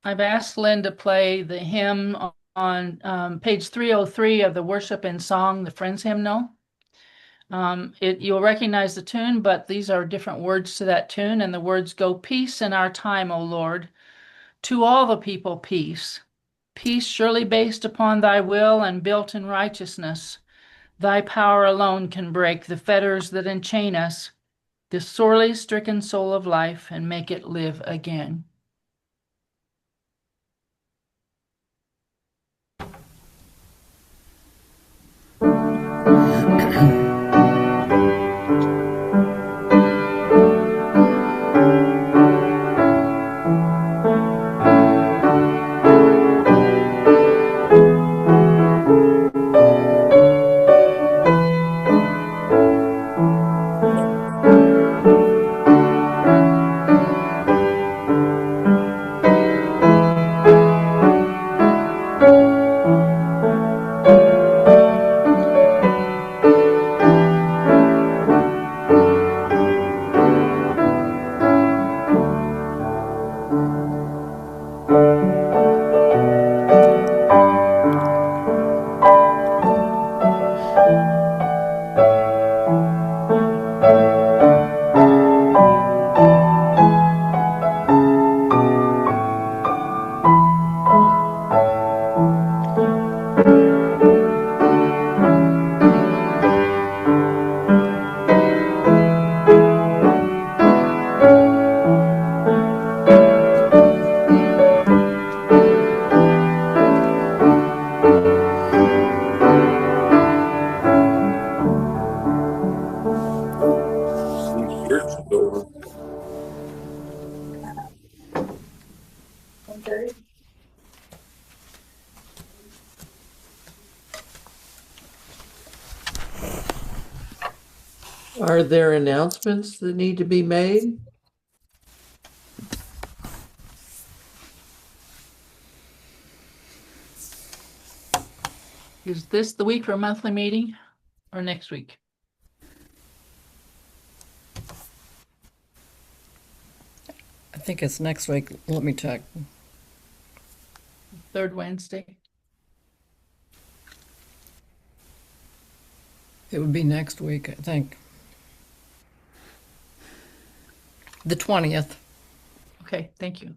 I've asked Lynn to play the hymn on page 303 of the Worship and Song, the Friends Hymnal. You'll recognize the tune, but these are different words to that tune, and the words go, "Peace in our time, O Lord, to all the people peace. Peace surely based upon thy will and built in righteousness. Thy power alone can break the fetters that enchain us, the sorely stricken soul of life, and make it live again." Are there announcements that need to be made? Is this the week for a monthly meeting or next week? I think it's next week. Let me check. Third Wednesday? It would be next week, I think. The 20th. Okay, thank you.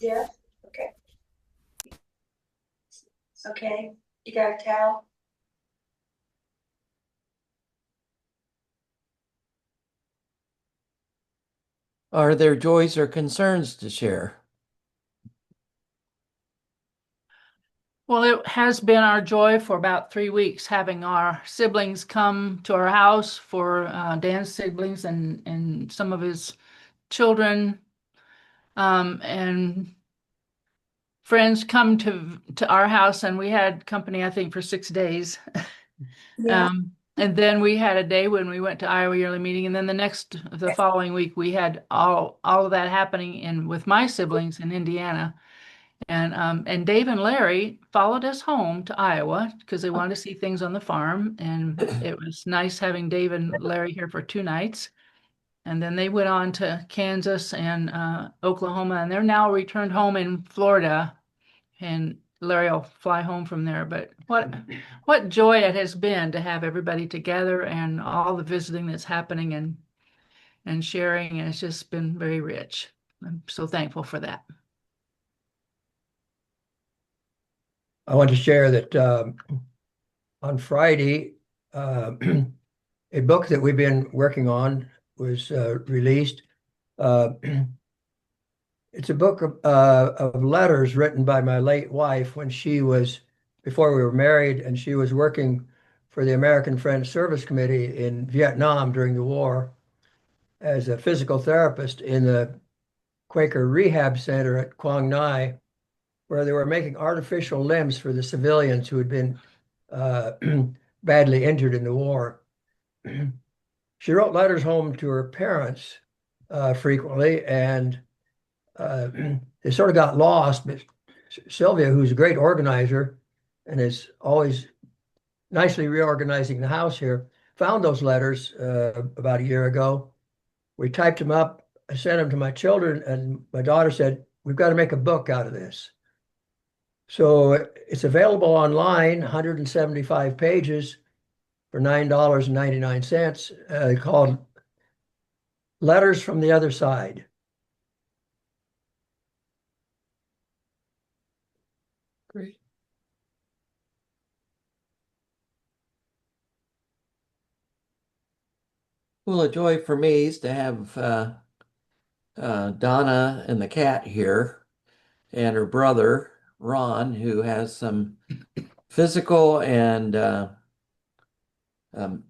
Jeff, okay. Okay, you got a towel? Are there joys or concerns to share? Well, it has been our joy for about 3 weeks having our siblings come to our house for Dan's siblings and some of his children and friends come to our house, and we had company, I think, for 6 days. Yeah. And then we had a day when we went to Iowa yearly meeting, and then the following week we had all of that happening with my siblings in Indiana. And Dave and Larry followed us home to Iowa because they wanted to see things on the farm. And it was nice having Dave and Larry here for 2 nights. And then they went on to Kansas and Oklahoma, and they're now returned home in Florida. And Larry will fly home from there. But what joy it has been to have everybody together and all the visiting that's happening and sharing. And it's just been very rich. I'm so thankful for that. I want to share that on Friday, a book that we've been working on was released. It's a book of letters written by my late wife before we were married, and she was working for the American Friends Service Committee in Vietnam during the war as a physical therapist in the Quaker Rehab Center at Quang Ngai, where they were making artificial limbs for the civilians who had been badly injured in the war. She wrote letters home to her parents frequently, and they sort of got lost. But Sylvia, who's a great organizer and is always nicely reorganizing the house here, found those letters about a year ago. We typed them up I sent them to my children, and my daughter said, "We've got to make a book out of this." So it's available online, 175 pages for $9.99, called Letters from the Other Side. Great. Well, a joy for me is to have Donna and the cat here, and her brother, Ron, who has some physical and um,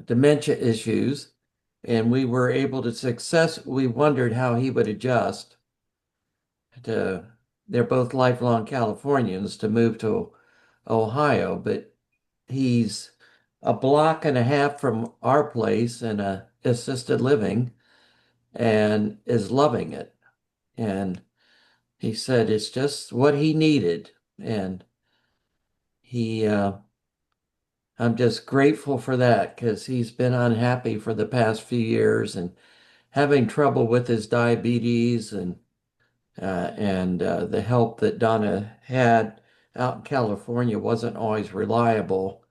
dementia issues. And we were able to we wondered how he would adjust to, they're both lifelong Californians, to move to Ohio, but he's a block and a half from our place in a assisted living and is loving it. And he said it's just what he needed. And he, I'm just grateful for that because he's been unhappy for the past few years and having trouble with his diabetes and the help that Donna had out in California wasn't always reliable.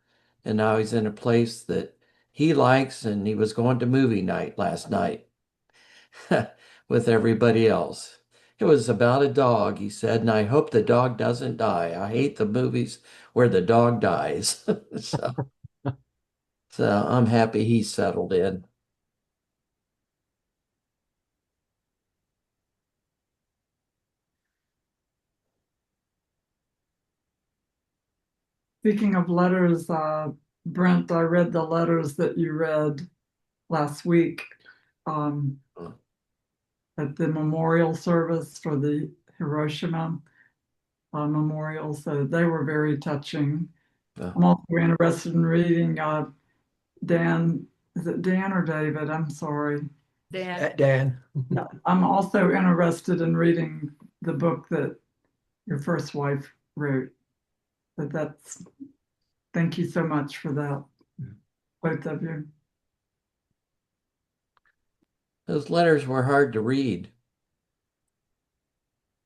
And now he's in a place that he likes, and he was going to movie night last night with everybody else. It was about a dog, he said, and I hope the dog doesn't die. I hate the movies where the dog dies. So, so I'm happy he's settled in. Speaking of letters, Brent, I read the letters that you read last week um, at the memorial service for the Hiroshima memorial. So they were very touching. I'm also interested in reading Dan. Is it Dan or David? I'm sorry. Dan. Dan. I'm also interested in reading the book that your first wife wrote. But thank you so much for that, both of you. Those letters were hard to read.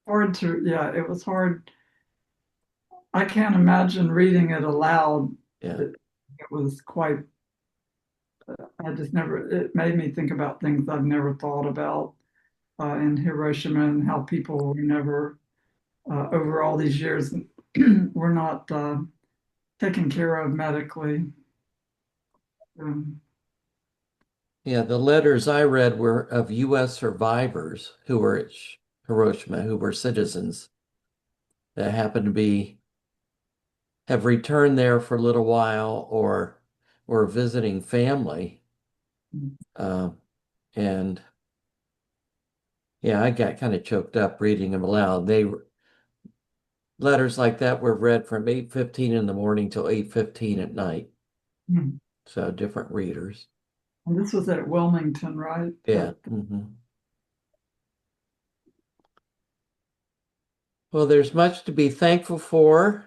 Yeah, it was hard. I can't imagine reading it aloud. Yeah. It was quite, it made me think about things I've never thought about in Hiroshima and how people were never, over all these years, were not taken care of medically. Yeah, the letters I read were of U.S. survivors who were at Hiroshima, who were citizens that happened to have returned there for a little while or were visiting family. And yeah, I got kind of choked up reading them aloud. Letters like that were read from 8:15 in the morning till 8:15 at night. Mhm. So different readers. And this was at Wilmington, right? Yeah. Mm-hmm. Well, there's much to be thankful for,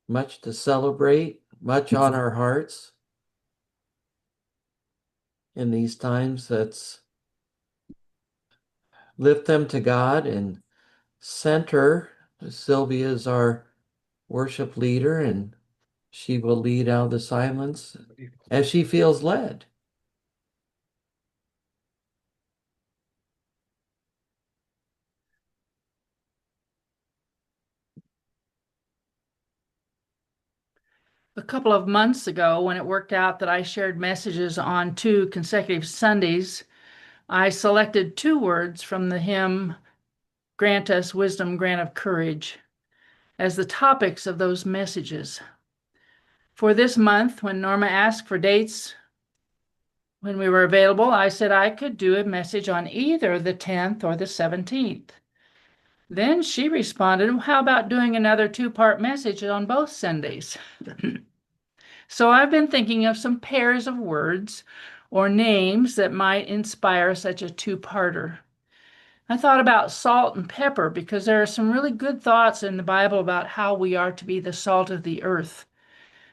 much to celebrate, much on our hearts in these times. Let's lift them to God and center. Sylvia is our worship leader, and she will lead out of the silence as she feels led. A couple of months ago, when it worked out that I shared messages on 2 consecutive Sundays, I selected 2 words from the hymn, Grant Us Wisdom, Grant of Courage, as the topics of those messages. For this month, when Norma asked for dates when we were available, I said I could do a message on either the 10th or the 17th. Then she responded, how about doing another 2-part message on both Sundays? So I've been thinking of some pairs of words or names that might inspire such a 2-parter. I thought about salt and pepper because there are some really good thoughts in the Bible about how we are to be the salt of the earth.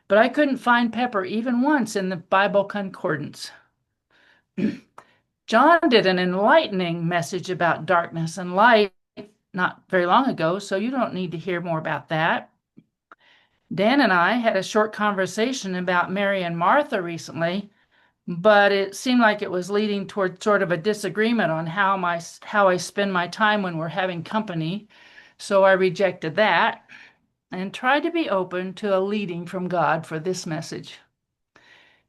But I couldn't find pepper even once in the Bible concordance. John did an enlightening message about darkness and light not very long ago, so you don't need to hear more about that. Dan and I had a short conversation about Mary and Martha recently, but it seemed like it was leading toward sort of a disagreement on how I spend my time when we're having company. So I rejected that and tried to be open to a leading from God for this message.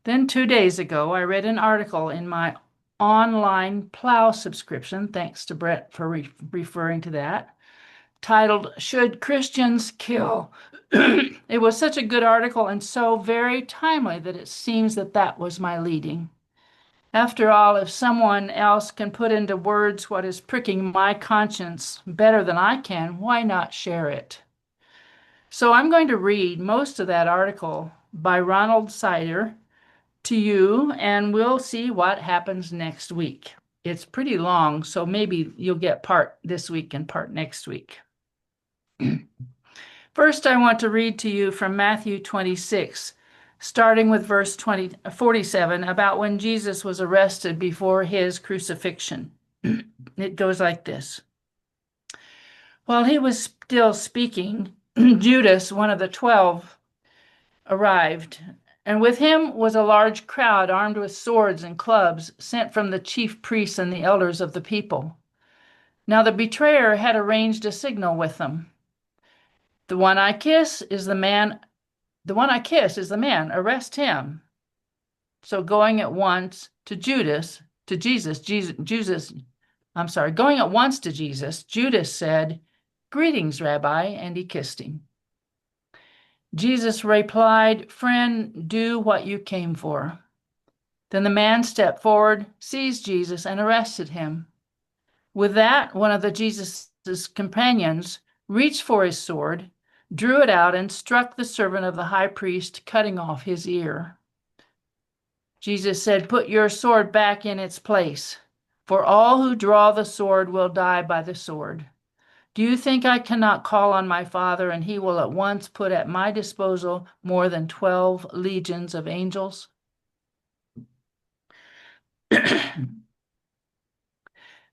Then 2 days ago, I read an article in my online Plow subscription, thanks to Brett for referring to that, titled, Should Christians Kill? It was such a good article and so very timely that it seems that was my leading. After all, if someone else can put into words what is pricking my conscience better than I can, why not share it? So I'm going to read most of that article by Ronald Sider to you, and we'll see what happens next week. It's pretty long, so maybe you'll get part this week and part next week. First, I want to read to you from Matthew 26, starting with verse 47, about when Jesus was arrested before his crucifixion. It goes like this. While he was still speaking, Judas, one of the 12, arrived, and with him was a large crowd armed with swords and clubs sent from the chief priests and the elders of the people. Now the betrayer had arranged a signal with them. The one I kiss is the man. Arrest him. So going at once to Jesus, Judas said, Greetings, Rabbi, and he kissed him. Jesus replied, Friend, do what you came for. Then the man stepped forward, seized Jesus, and arrested him. With that, one of Jesus' companions reached for his sword, drew it out, and struck the servant of the high priest, cutting off his ear. Jesus said, Put your sword back in its place, for all who draw the sword will die by the sword. Do you think I cannot call on my Father, and he will at once put at my disposal more than 12 legions of angels?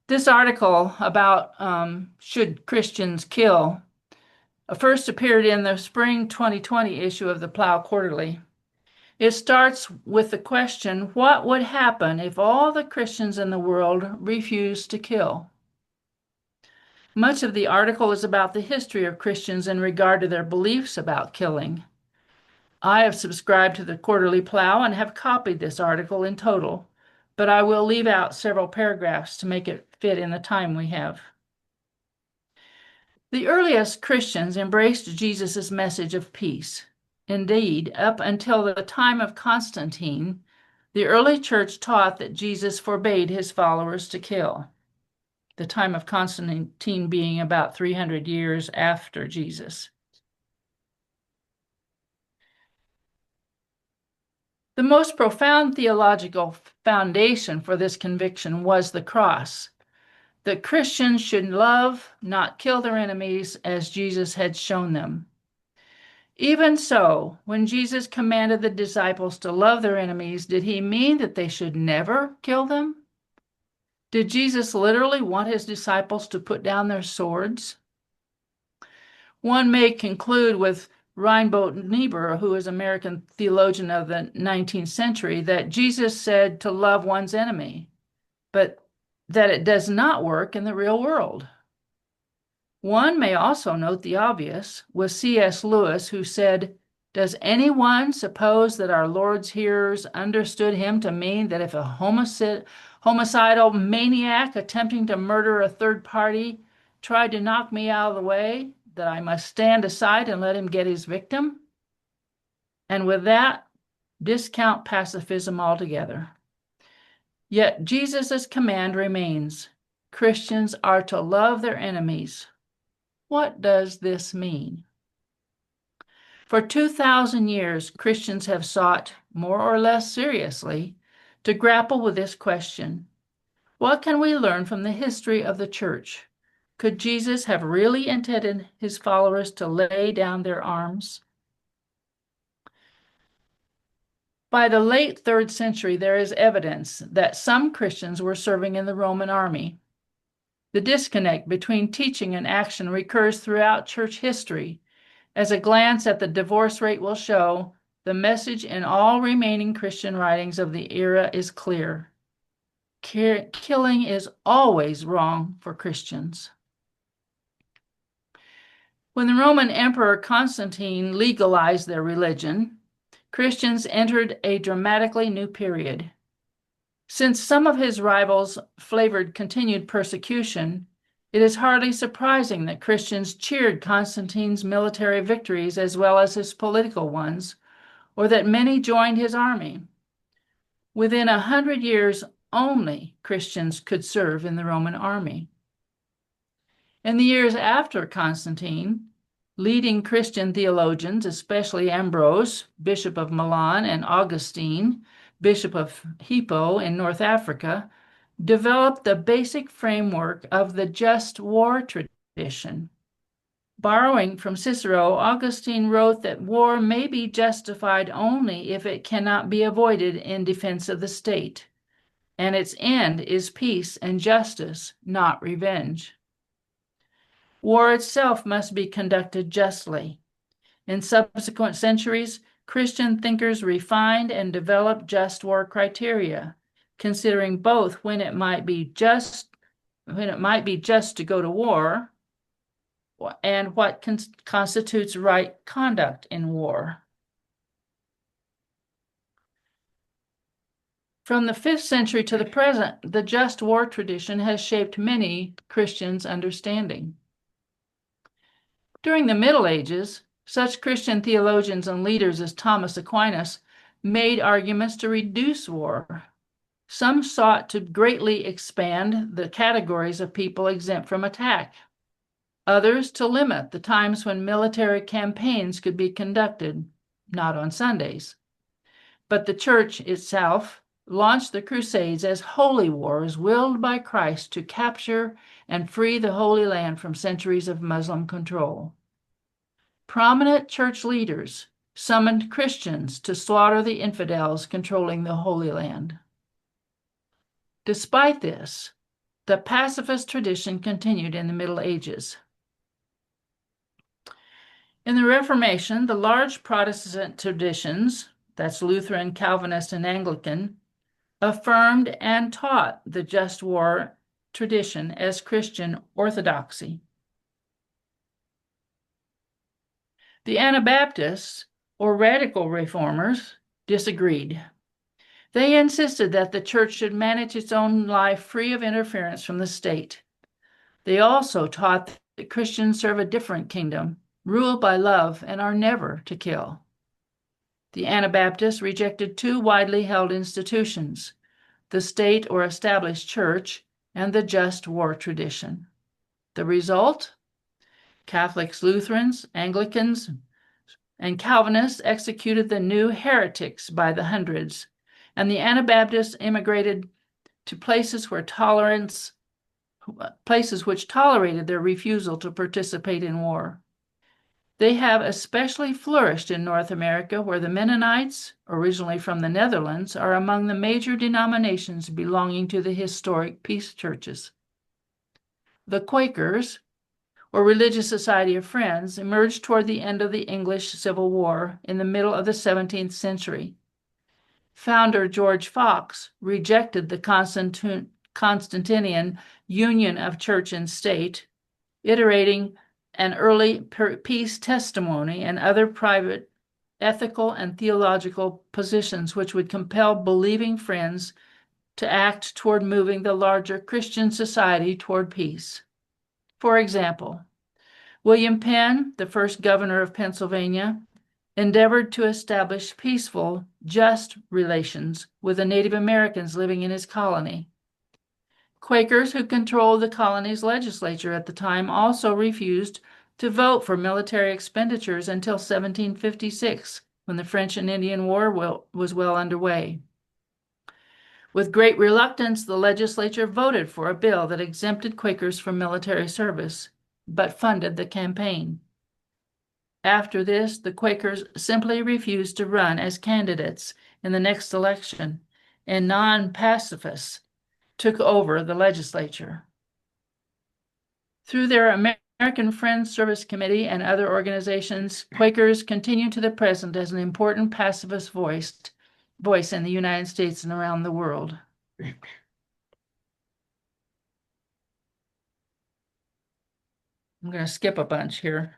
This article about should Christians kill first appeared in the spring 2020 issue of the Plow Quarterly. It starts with the question, what would happen if all the Christians in the world refused to kill? Much of the article is about the history of Christians in regard to their beliefs about killing. I have subscribed to the Quarterly Plow and have copied this article in total, but I will leave out several paragraphs to make it fit in the time we have. The earliest Christians embraced Jesus' message of peace. Indeed, up until the time of Constantine, the early church taught that Jesus forbade his followers to kill, the time of Constantine being about 300 years after Jesus. The most profound theological foundation for this conviction was the cross, that Christians should love, not kill their enemies, as Jesus had shown them. Even so, when Jesus commanded the disciples to love their enemies, did he mean that they should never kill them? Did Jesus literally want his disciples to put down their swords? One may conclude with Reinbold Niebuhr, who is an American theologian of the 19th century, that Jesus said to love one's enemy, but that it does not work in the real world. One may also note the obvious with C.S. Lewis, who said, Does anyone suppose that our Lord's hearers understood him to mean that if a homicidal maniac attempting to murder a third party tried to knock me out of the way, that I must stand aside and let him get his victim? And with that, discount pacifism altogether. Yet Jesus' command remains. Christians are to love their enemies. What does this mean? For 2,000 years, Christians have sought, more or less seriously, to grapple with this question. What can we learn from the history of the church? Could Jesus have really intended his followers to lay down their arms? By the late 3rd century, there is evidence that some Christians were serving in the Roman army. The disconnect between teaching and action recurs throughout church history. As a glance at the divorce rate will show, the message in all remaining Christian writings of the era is clear. Killing is always wrong for Christians. When the Roman Emperor Constantine legalized their religion, Christians entered a dramatically new period. Since some of his rivals flavored continued persecution, it is hardly surprising that Christians cheered Constantine's military victories as well as his political ones, or that many joined his army. Within 100 years, only Christians could serve in the Roman army. In the years after Constantine, leading Christian theologians, especially Ambrose, Bishop of Milan, and Augustine, Bishop of Hippo in North Africa, developed the basic framework of the just war tradition. Borrowing from Cicero, Augustine wrote that war may be justified only if it cannot be avoided in defense of the state, and its end is peace and justice, not revenge. War itself must be conducted justly. In subsequent centuries, Christian thinkers refined and developed just war criteria, considering both when it might be just to go to war and what constitutes right conduct in war. From the 5th century to the present, the just war tradition has shaped many Christians' understanding. During the Middle Ages, such Christian theologians and leaders as Thomas Aquinas made arguments to reduce war. Some sought to greatly expand the categories of people exempt from attack. Others to limit the times when military campaigns could be conducted, not on Sundays. But the Church itself launched the Crusades as holy wars willed by Christ to capture and free the Holy Land from centuries of Muslim control. Prominent church leaders summoned Christians to slaughter the infidels controlling the Holy Land. Despite this, the pacifist tradition continued in the Middle Ages. In the Reformation, the large Protestant traditions, that's Lutheran, Calvinist, and Anglican, affirmed and taught the just war tradition as Christian orthodoxy. The Anabaptists, or radical reformers, disagreed. They insisted that the church should manage its own life free of interference from the state. They also taught that Christians serve a different kingdom, ruled by love, and are never to kill. The Anabaptists rejected two widely held institutions, the state or established church and the just war tradition. The result? Catholics, Lutherans, Anglicans, and Calvinists executed the new heretics by the hundreds, and the Anabaptists immigrated to places which tolerated their refusal to participate in war. They have especially flourished in North America, where the Mennonites, originally from the Netherlands, are among the major denominations belonging to the historic peace churches. The Quakers, or Religious Society of Friends, emerged toward the end of the English Civil War in the middle of the 17th century. Founder George Fox rejected the Constantinian union of church and state, iterating an early peace testimony and other private ethical and theological positions which would compel believing friends to act toward moving the larger Christian society toward peace. For example, William Penn, the first governor of Pennsylvania, endeavored to establish peaceful, just relations with the Native Americans living in his colony. Quakers who controlled the colony's legislature at the time also refused to vote for military expenditures until 1756, when the French and Indian War was well underway. With great reluctance, the legislature voted for a bill that exempted Quakers from military service, but funded the campaign. After this, the Quakers simply refused to run as candidates in the next election, and non-pacifists took over the legislature. Through their American Friends Service Committee and other organizations, Quakers continue to the present as an important pacifist voice in the United States and around the world. I'm going to skip a bunch here.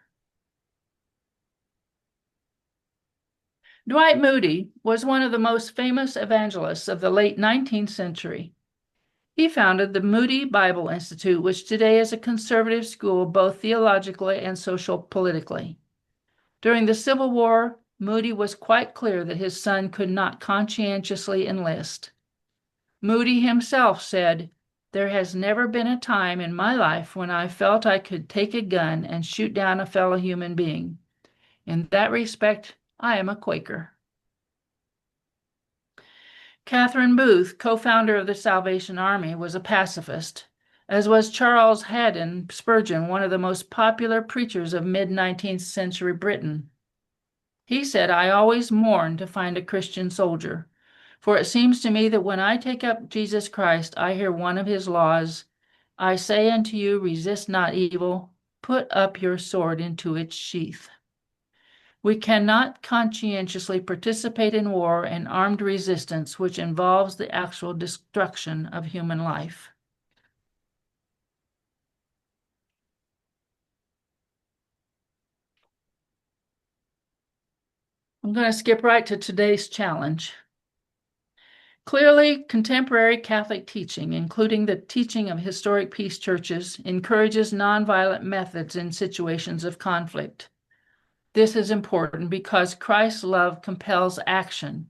Dwight Moody was one of the most famous evangelists of the late 19th century. He founded the Moody Bible Institute, which today is a conservative school both theologically and social-politically. During the Civil War, Moody was quite clear that his son could not conscientiously enlist. Moody himself said, "There has never been a time in my life when I felt I could take a gun and shoot down a fellow human being. In that respect, I am a Quaker." Catherine Booth, co-founder of the Salvation Army, was a pacifist, as was Charles Haddon Spurgeon, one of the most popular preachers of mid-19th century Britain. He said, "I always mourn to find a Christian soldier, for it seems to me that when I take up Jesus Christ, I hear one of his laws, 'I say unto you, resist not evil, put up your sword into its sheath.' We cannot conscientiously participate in war and armed resistance which involves the actual destruction of human life." I'm going to skip right to today's challenge. Clearly, contemporary Catholic teaching, including the teaching of historic peace churches, encourages nonviolent methods in situations of conflict. This is important because Christ's love compels action.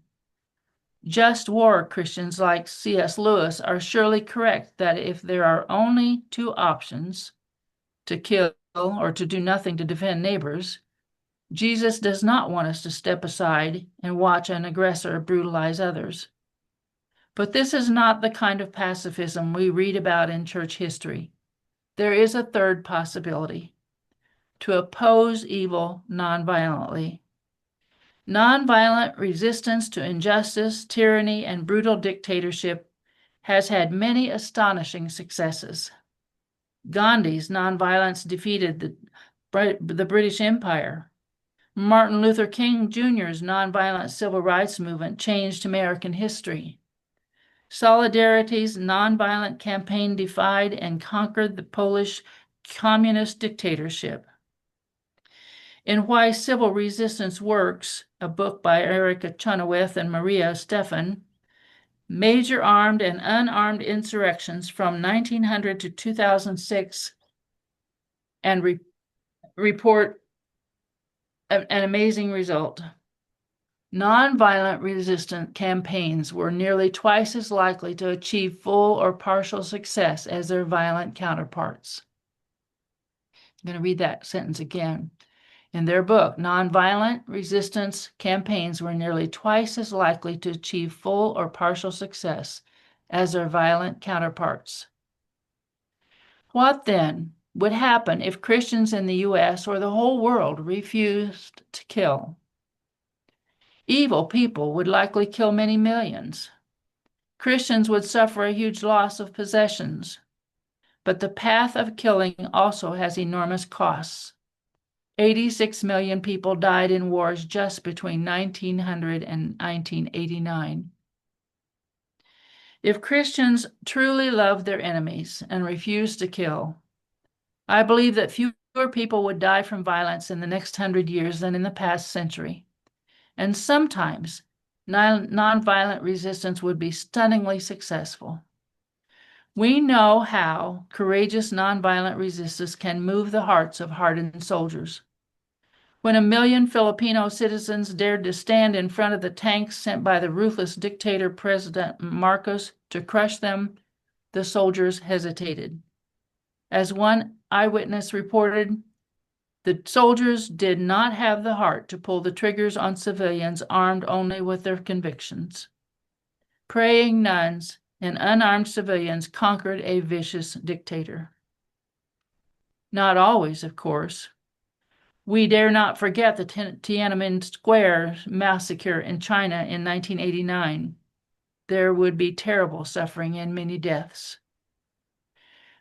Just war Christians like C.S. Lewis are surely correct that if there are only two options, to kill or to do nothing to defend neighbors, Jesus does not want us to step aside and watch an aggressor brutalize others. But this is not the kind of pacifism we read about in church history. There is a third possibility: to oppose evil nonviolently. Nonviolent resistance to injustice, tyranny, and brutal dictatorship has had many astonishing successes. Gandhi's nonviolence defeated the British Empire. Martin Luther King Jr.'s nonviolent civil rights movement changed American history. Solidarity's nonviolent campaign defied and conquered the Polish communist dictatorship. In Why Civil Resistance Works, a book by Erica Chenoweth and Maria Stephan, major armed and unarmed insurrections from 1900 to 2006 and report an amazing result. Nonviolent resistance campaigns were nearly twice as likely to achieve full or partial success as their violent counterparts. I'm going to read that sentence again. In their book, nonviolent resistance campaigns were nearly twice as likely to achieve full or partial success as their violent counterparts. What then would happen if Christians in the U.S. or the whole world refused to kill? Evil people would likely kill many millions. Christians would suffer a huge loss of possessions. But the path of killing also has enormous costs. 86 million people died in wars just between 1900 and 1989. If Christians truly love their enemies and refuse to kill, I believe that fewer people would die from violence in the next 100 years than in the past century. And sometimes nonviolent resistance would be stunningly successful. We know how courageous nonviolent resistance can move the hearts of hardened soldiers. When 1 million Filipino citizens dared to stand in front of the tanks sent by the ruthless dictator President Marcos to crush them, the soldiers hesitated. As one eyewitness reported, the soldiers did not have the heart to pull the triggers on civilians armed only with their convictions. Praying nuns and unarmed civilians conquered a vicious dictator. Not always, of course. We dare not forget the Tiananmen Square massacre in China in 1989. There would be terrible suffering and many deaths.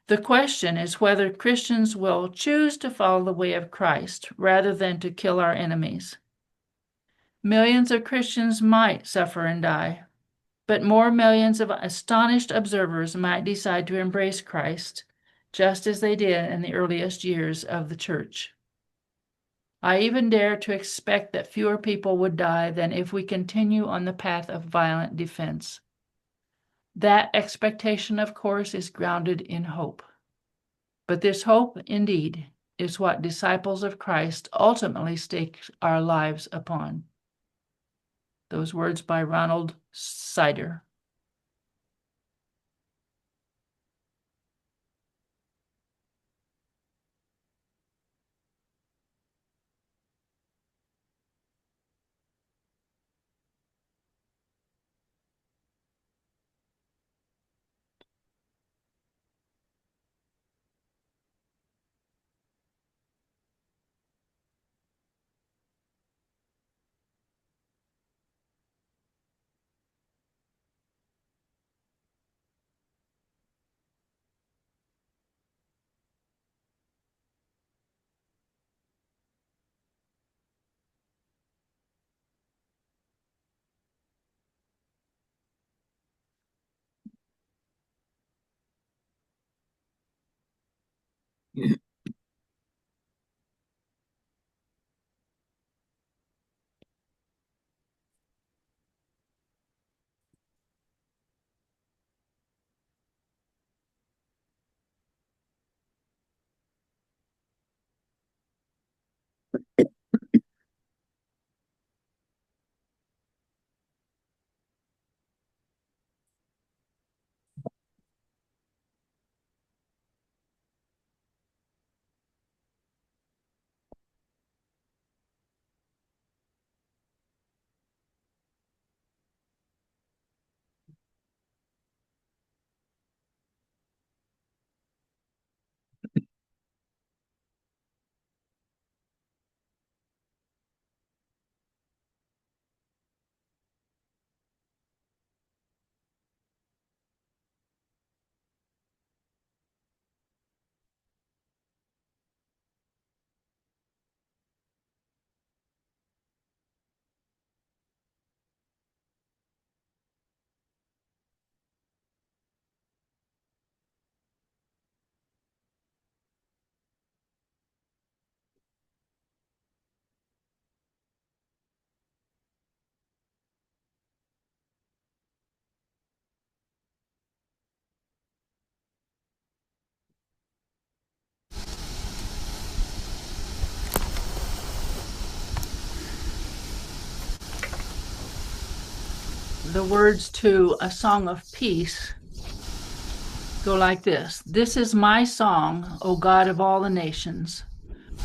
The question is whether Christians will choose to follow the way of Christ rather than to kill our enemies. Millions of Christians might suffer and die, but more millions of astonished observers might decide to embrace Christ, just as they did in the earliest years of the church. I even dare to expect that fewer people would die than if we continue on the path of violent defense. That expectation, of course, is grounded in hope. But this hope, indeed, is what disciples of Christ ultimately stake our lives upon. Those words by Ronald Sider. The words to A Song of Peace go like this. This is my song, O God of all the nations,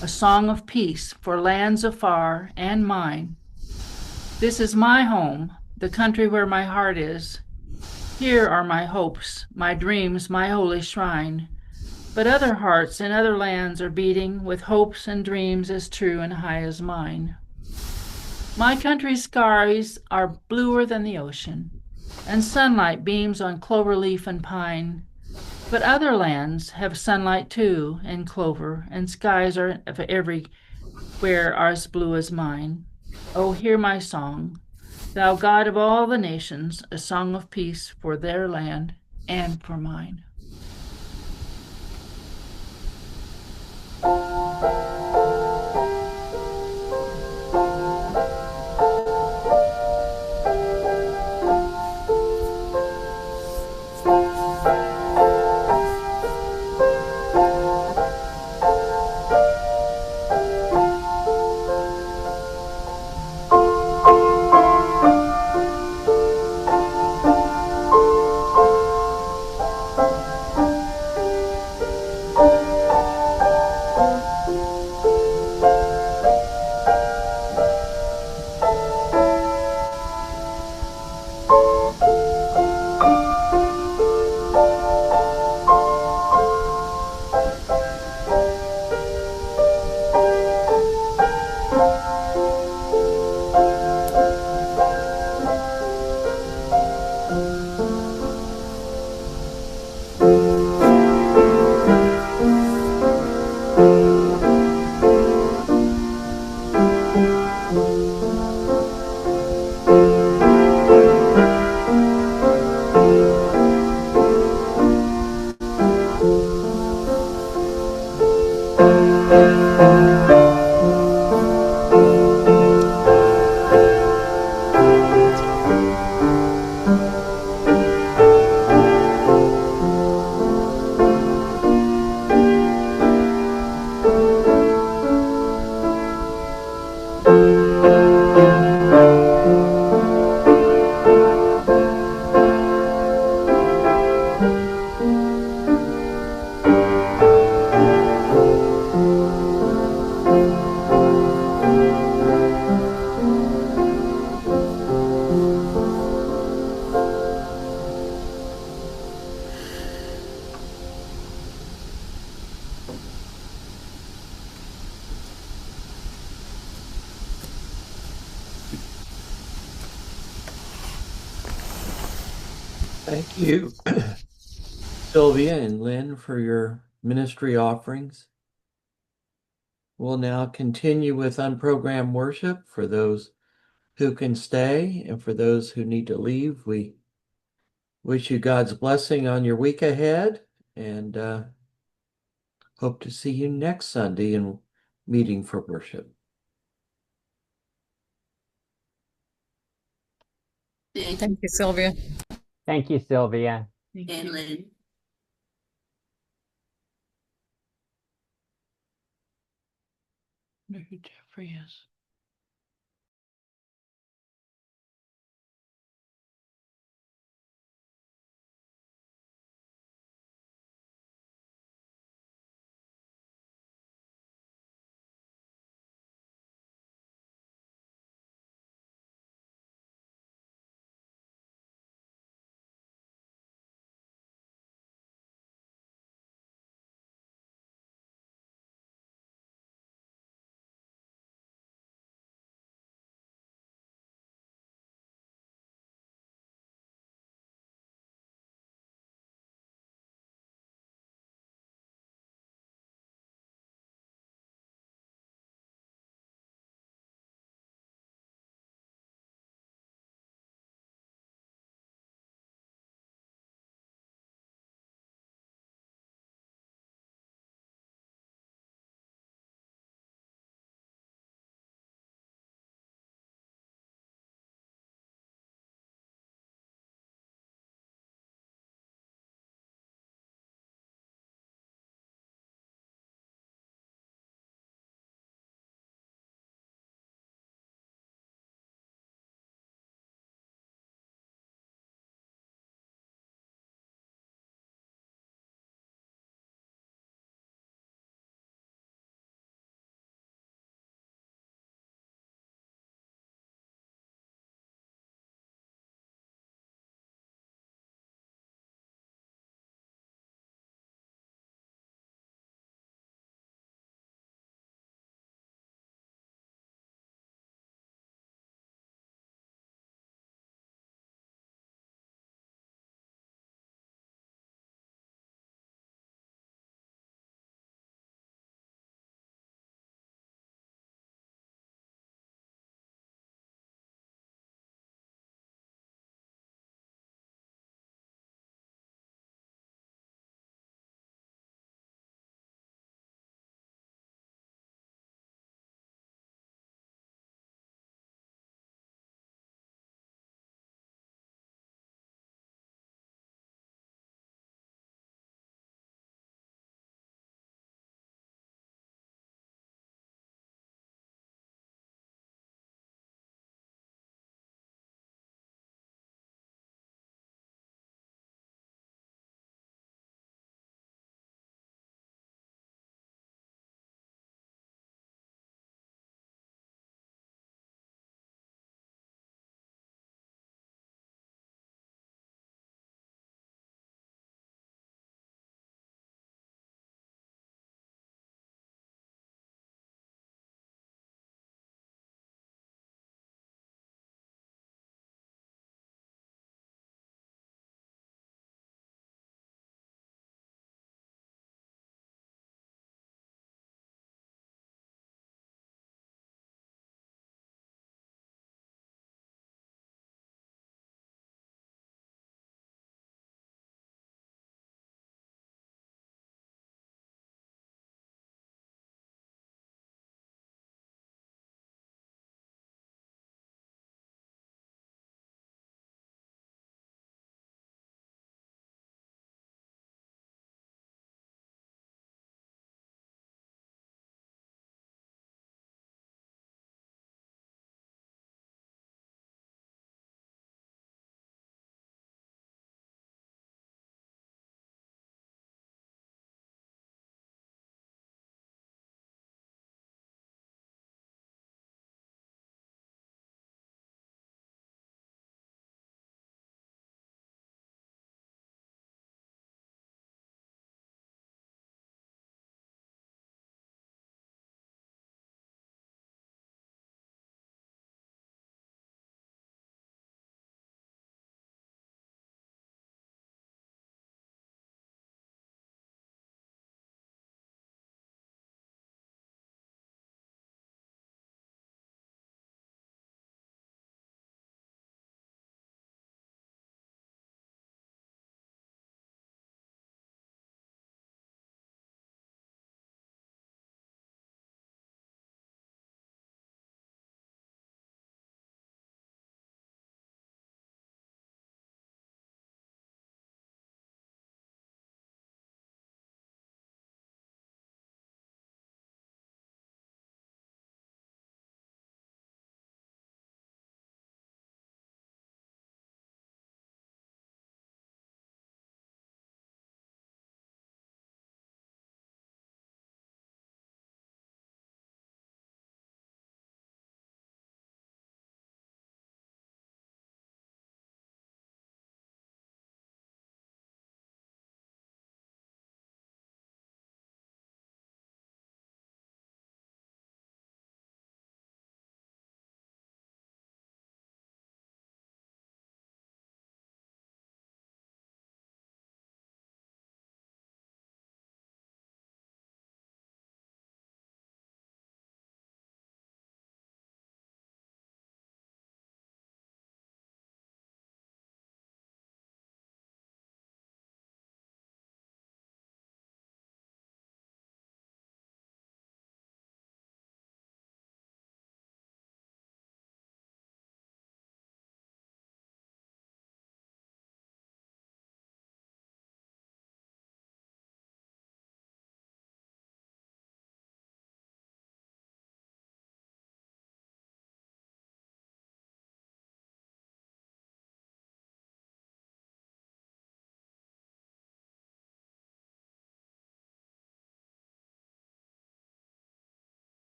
a song of peace for lands afar and mine. This is my home, the country where my heart is. Here are my hopes, my dreams, my holy shrine. But other hearts in other lands are beating with hopes and dreams as true and high as mine. My country's skies are bluer than the ocean, and sunlight beams on clover leaf and pine. But other lands have sunlight too, and clover, and skies are everywhere are as blue as mine. Oh, hear my song, thou God of all the nations, a song of peace for their land and for mine. Thank you, Sylvia and Lynn, for your ministry offerings. We'll now continue with unprogrammed worship for those who can stay, and for those who need to leave, we wish you God's blessing on your week ahead, and hope to see you next Sunday in meeting for worship. Thank you, Sylvia. Thank you, Sylvia. Thank And you. Lynn. Wonder who Jeffrey is.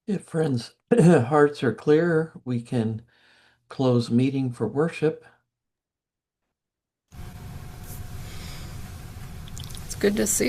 If friends' hearts are clear, we can close meeting for worship. It's good to see